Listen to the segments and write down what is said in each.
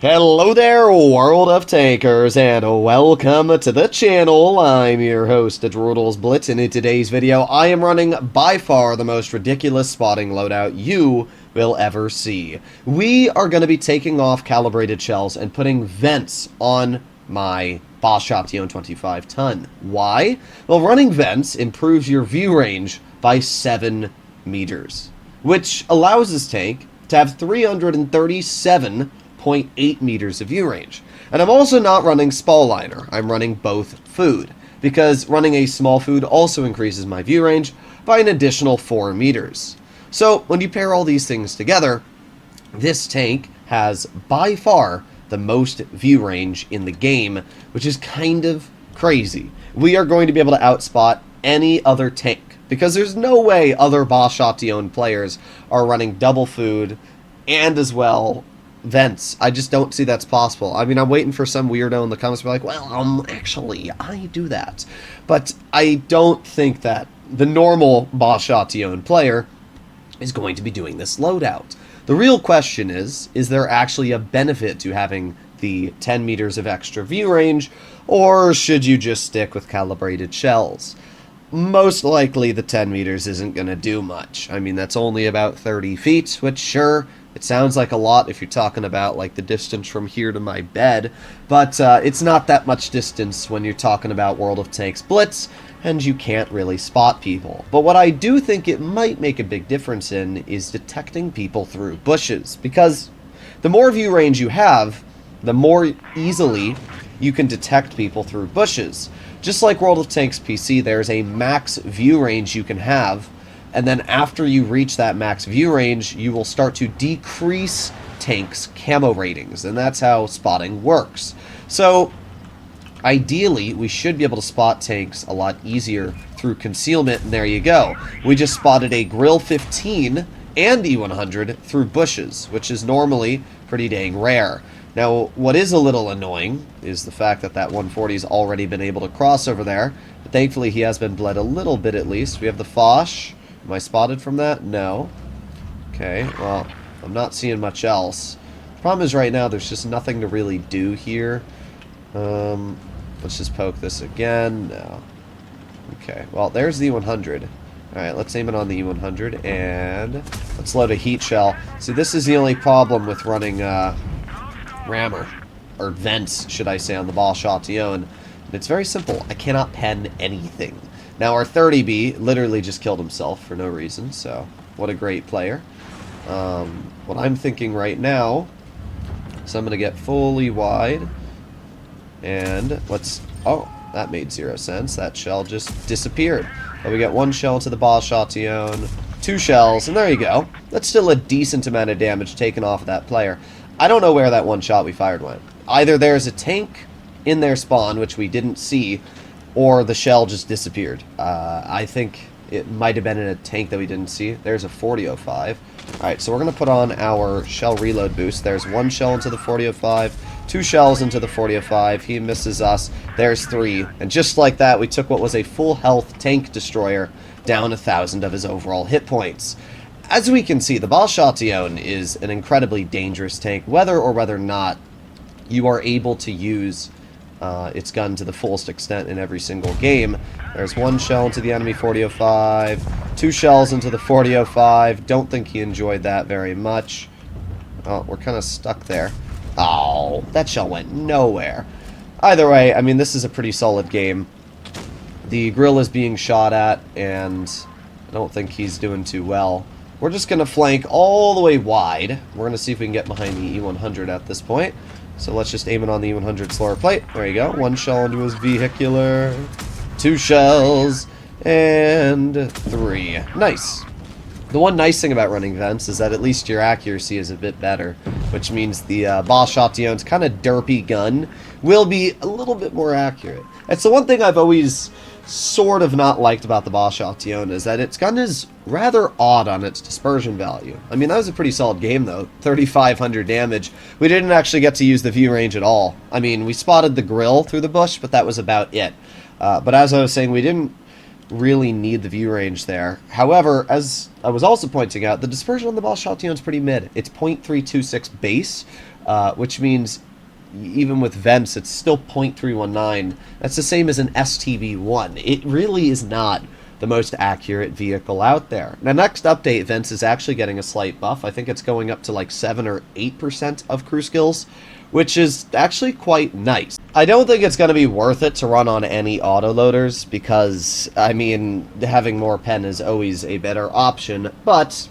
Hello there, World of Tankers, and welcome to the channel. I'm your host, World of Blitz, and in today's video, I am running by far the most ridiculous spotting loadout you will ever see. We are going to be taking off calibrated shells and putting vents on my Boss Shop Tion 25 ton. Why? Well, running vents improves your view range by 7 meters, which allows this tank to have 337.8 meters of view range. And I'm also not running Spall Liner, I'm running both food, because running a small food also increases my view range by an additional 4 meters. So when you pair all these things together, this tank has by far the most view range in the game, which is kind of crazy. We are going to be able to outspot any other tank, because there's no way other Boss Shop Tion players are running double food and as well vents. I just don't see that's possible. I mean, I'm waiting for some weirdo in the comments to be like, well, actually, I do that. But I don't think that the normal Boss Shop Tion player is going to be doing this loadout. The real question is there actually a benefit to having the 10 meters of extra view range, or should you just stick with calibrated shells? Most likely the 10 meters isn't going to do much. I mean, that's only about 30 feet, which sure, it sounds like a lot if you're talking about like the distance from here to my bed, but it's not that much distance when you're talking about World of Tanks Blitz, and you can't really spot people. But what I do think it might make a big difference in is detecting people through bushes, because the more view range you have, the more easily you can detect people through bushes. Just like World of Tanks PC, there's a max view range you can have, and then after you reach that max view range, you will start to decrease tanks' camo ratings, and that's how spotting works. So ideally, we should be able to spot tanks a lot easier through concealment, and there you go. We just spotted a Grill 15 and E100 through bushes, which is normally pretty dang rare. Now, what is a little annoying is the fact that that 140's already been able to cross over there, but thankfully he has been bled a little bit at least. We have the Foch. Am I spotted from that? No. Okay, well, I'm not seeing much else. The problem is right now there's just nothing to really do here. Let's just poke this again. No. Okay, well, there's the E100. Alright, let's aim it on the E100, and let's load a heat shell. See, this is the only problem with running rammer, or vents, should I say, on the Boss Shop Tion. It's very simple. I cannot pen anything. Now, our 30B literally just killed himself for no reason, so what a great player. What I'm thinking right now is I'm going to get fully wide, and let's... Oh, that made 0 sense. That shell just disappeared. But we got 1 shell to the Boss Shop Tion, 2 shells, and there you go. That's still a decent amount of damage taken off of that player. I don't know where that 1 shot we fired went. Either there's a tank in their spawn, which we didn't see, or the shell just disappeared. I think it might have been in a tank that we didn't see. There's a 4005. Alright, so we're going to put on our shell reload boost. There's 1 shell into the 4005, 2 shells into the 4005. He misses us. There's 3. And just like that, we took what was a full health tank destroyer down 1,000 of his overall hit points. As we can see, the Boss Shop Tion is an incredibly dangerous tank, whether or not you are able to use its gun to the fullest extent in every single game. There's 1 shell into the enemy 4005, 2 shells into the 4005. Don't think he enjoyed that very much. Oh, we're kind of stuck there. Oh, that shell went nowhere. Either way, I mean, this is a pretty solid game. The grill is being shot at, and I don't think he's doing too well. We're just going to flank all the way wide. We're going to see if we can get behind the E100 at this point. So let's just aim it on the E100 slower plate. There you go. 1 shell into his vehicular. 2 shells. And 3. Nice. The one nice thing about running vents is that at least your accuracy is a bit better, which means the Boss Shop Tion's kind of derpy gun will be a little bit more accurate. It's the one thing I've always sort of not liked about the Boss Shop Tion is that its gun is rather odd on its dispersion value. I mean, that was a pretty solid game, though. 3,500 damage. We didn't actually get to use the view range at all. I mean, we spotted the grill through the bush, but that was about it. But as I was saying, we didn't really need the view range there. However, as I was also pointing out, the dispersion on the Boss Shop Tion is pretty mid. It's .326 base, which means even with vents, it's still 0.319. That's the same as an STV1. It really is not the most accurate vehicle out there. Now, next update, vents is actually getting a slight buff. I think it's going up to like 7 or 8% of crew skills, which is actually quite nice. I don't think it's going to be worth it to run on any autoloaders because, I mean, having more pen is always a better option, but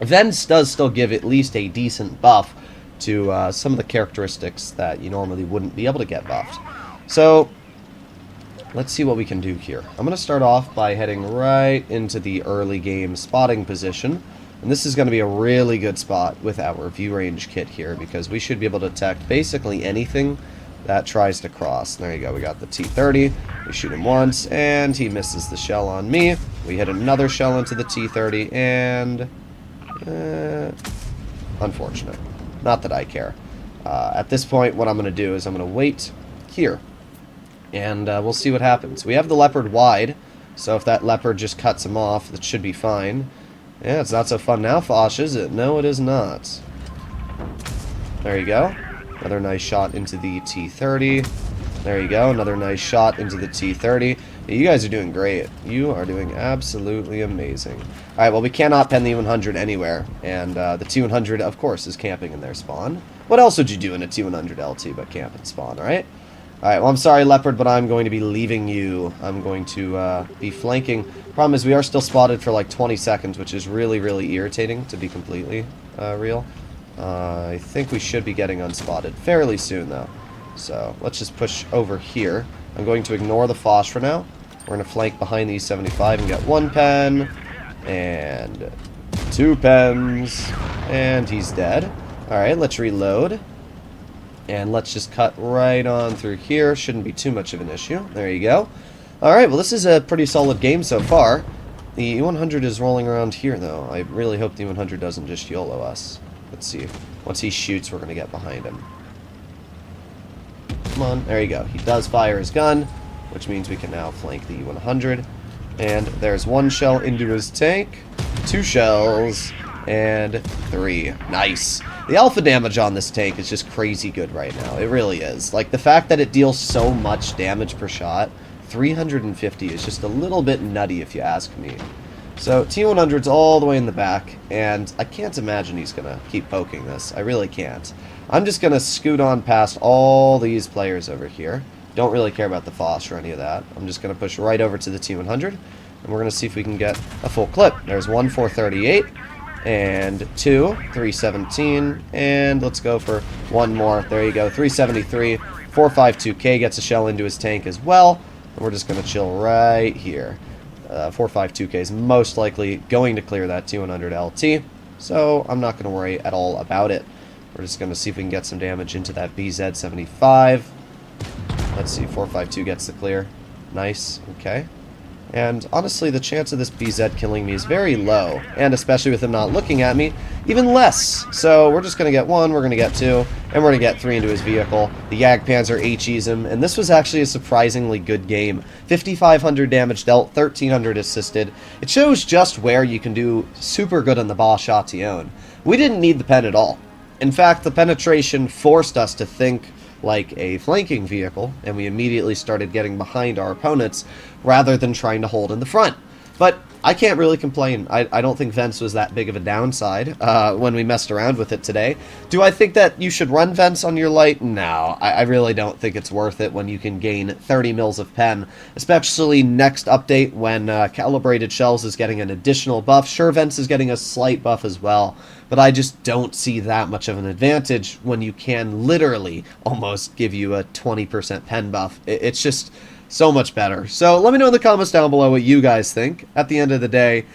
vents does still give at least a decent buff to some of the characteristics that you normally wouldn't be able to get buffed. So, let's see what we can do here. I'm going to start off by heading right into the early game spotting position. And this is going to be a really good spot with our view range kit here because we should be able to detect basically anything that tries to cross. There you go, we got the T-30. We shoot him once, and he misses the shell on me. We hit another shell into the T-30, and unfortunate. Not that I care. At this point, what I'm going to do is I'm going to wait here, and we'll see what happens. We have the Leopard wide, so if that Leopard just cuts him off, that should be fine. Yeah, it's not so fun now, Fosh, is it? No, it is not. There you go. Another nice shot into the T-30. There you go. Another nice shot into the T-30. You guys are doing great. You are doing absolutely amazing. Alright, well, we cannot pen the E-100 anywhere. And the T-100, of course, is camping in their spawn. What else would you do in a T-100 LT but camp and spawn, alright? Alright, well, I'm sorry, Leopard, but I'm going to be leaving you. I'm going to be flanking. Problem is, we are still spotted for like 20 seconds, which is really, really irritating, to be completely real. I think we should be getting unspotted fairly soon, though. So, let's just push over here. I'm going to ignore the Fosh for now. We're going to flank behind the E75 and get 1 pen, and 2 pens, and he's dead. Alright, let's reload. And let's just cut right on through here. Shouldn't be too much of an issue. There you go. Alright, well, this is a pretty solid game so far. The E-100 is rolling around here, though. I really hope the E-100 doesn't just YOLO us. Let's see. Once he shoots, we're going to get behind him. Come on. There you go. He does fire his gun, which means we can now flank the E-100. And there's 1 shell into his tank, 2 shells, and 3. Nice. The alpha damage on this tank is just crazy good right now. It really is. Like, the fact that it deals so much damage per shot, 350 is just a little bit nutty if you ask me. So, T-100's all the way in the back, and I can't imagine he's going to keep poking this. I really can't. I'm just going to scoot on past all these players over here. Don't really care about the Fosh or any of that. I'm just going to push right over to the T-100, and we're going to see if we can get a full clip. There's 1 438, and 2 317, and let's go for 1 more. There you go, 373. 452K gets a shell into his tank as well, and we're just going to chill right here. 452K is most likely going to clear that T-100 LT, so I'm not going to worry at all about it. We're just going to see if we can get some damage into that BZ-75. Let's see, 452 gets the clear. Nice, okay. And honestly, the chance of this BZ killing me is very low, and especially with him not looking at me, even less. So we're just going to get 1, we're going to get 2, and we're going to get 3 into his vehicle. The Jagdpanzer HEs him, and this was actually a surprisingly good game. 5,500 damage dealt, 1,300 assisted. It shows just where you can do super good on the Bosch Ation. We didn't need the pen at all. In fact, the penetration forced us to think like a flanking vehicle, and we immediately started getting behind our opponents rather than trying to hold in the front. But I can't really complain. I don't think Vents was that big of a downside when we messed around with it today. Do I think that you should run Vents on your light? No, I really don't think it's worth it when you can gain 30 mils of pen, especially next update when Calibrated Shells is getting an additional buff. Sure, Vents is getting a slight buff as well, but I just don't see that much of an advantage when you can literally almost give you a 20% pen buff. It's just so much better. So let me know in the comments down below what you guys think. At the end of the day,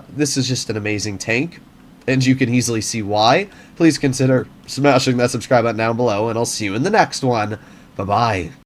this is just an amazing tank, and you can easily see why. Please consider smashing that subscribe button down below, and I'll see you in the next one. Bye-bye.